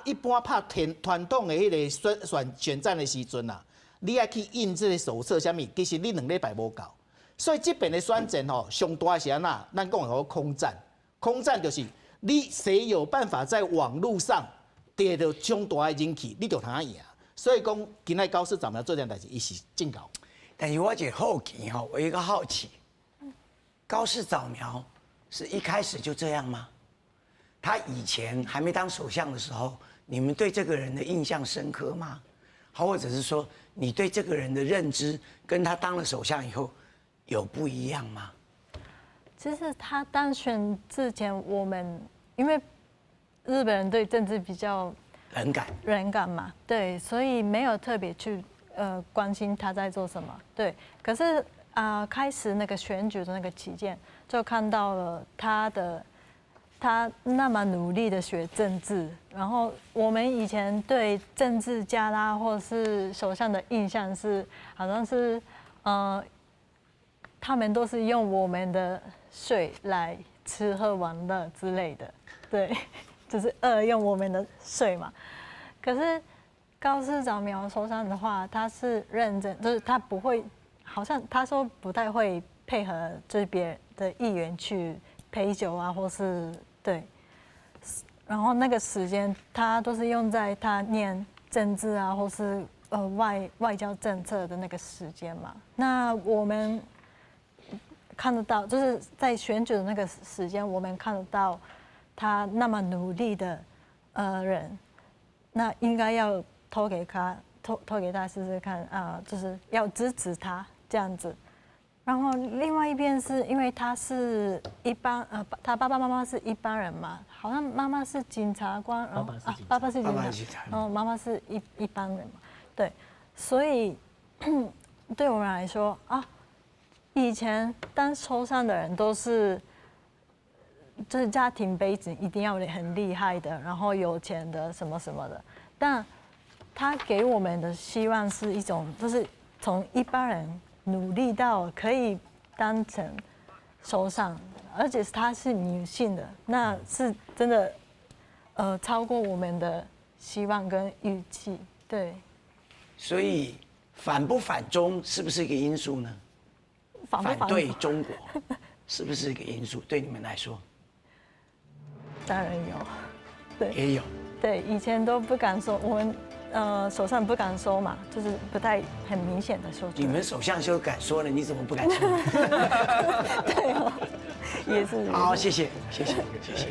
Speaker 5: 一般拍傳統的迄個選戰的時陣啊，你也去印這個手冊啥物，其實你2禮拜無夠。所以這邊的選戰吼，上大的是安怎？咱講的空戰，空戰就是你誰有辦法在網絡上得到上大的人氣，你就通贏。所以講，今仔高市早苗做這件代志，伊是真夠。
Speaker 1: 但是我覺得後期哈，我有一個好奇，高市早苗。是一開始就這樣嗎？他以前還沒當首相的時候，你們對這個人的印象深刻嗎？或者是說，你對這個人的認知跟他當了首相以後有不一樣嗎？
Speaker 3: 其實他當選之前，我們因為日本人對政治比較冷感嘛，對，所以沒有特別去關心他在做什麼，對。可是開始那個選舉的那個期間，就看到了他那麼努力的學政治，然後我們以前對政治家啦或是首相的印象是，好像是他們都是用我們的稅來吃喝玩樂之類的，對，就是用我們的稅嘛。可是高市早苗首相的話，他是認真，就是他不會。好像他說不太會配合，就是別人的議員去陪酒啊，或是對，然後那個時間他都是用在他念政治啊，或是外交政策的那個時間嘛。那我們看得到，就是在選舉的那個時間，我們看得到他那麼努力的人，那應該要投給他試試看啊，就是要支持他。這樣子，然後另外一邊是因為他是一般他爸爸媽媽是一般人嘛，好像媽媽是檢察官，然後爸爸是檢察，然後媽媽是一般人嘛，對，所以對我們來說啊，以前當首相的人都是就是家庭背景一定要很厲害的，然後有錢的什麼什麼的，但他給我們的希望是一種，就是從一般人。努力到可以當成首相，而且她是女性的，那是真的，超過我們的希望跟預期，對。所
Speaker 1: 以反不反中是不是一個因素呢？反對中國是不是一個因素？對你們來說，
Speaker 3: 當然有，對，
Speaker 1: 也有，
Speaker 3: 對，以前都不敢說我們。首相不敢說嘛，就是不太很明顯的說出來。你
Speaker 1: 們首相就敢說了，你怎麼不敢說？
Speaker 3: 對哦，也是。
Speaker 1: 好，謝謝，謝謝，謝謝。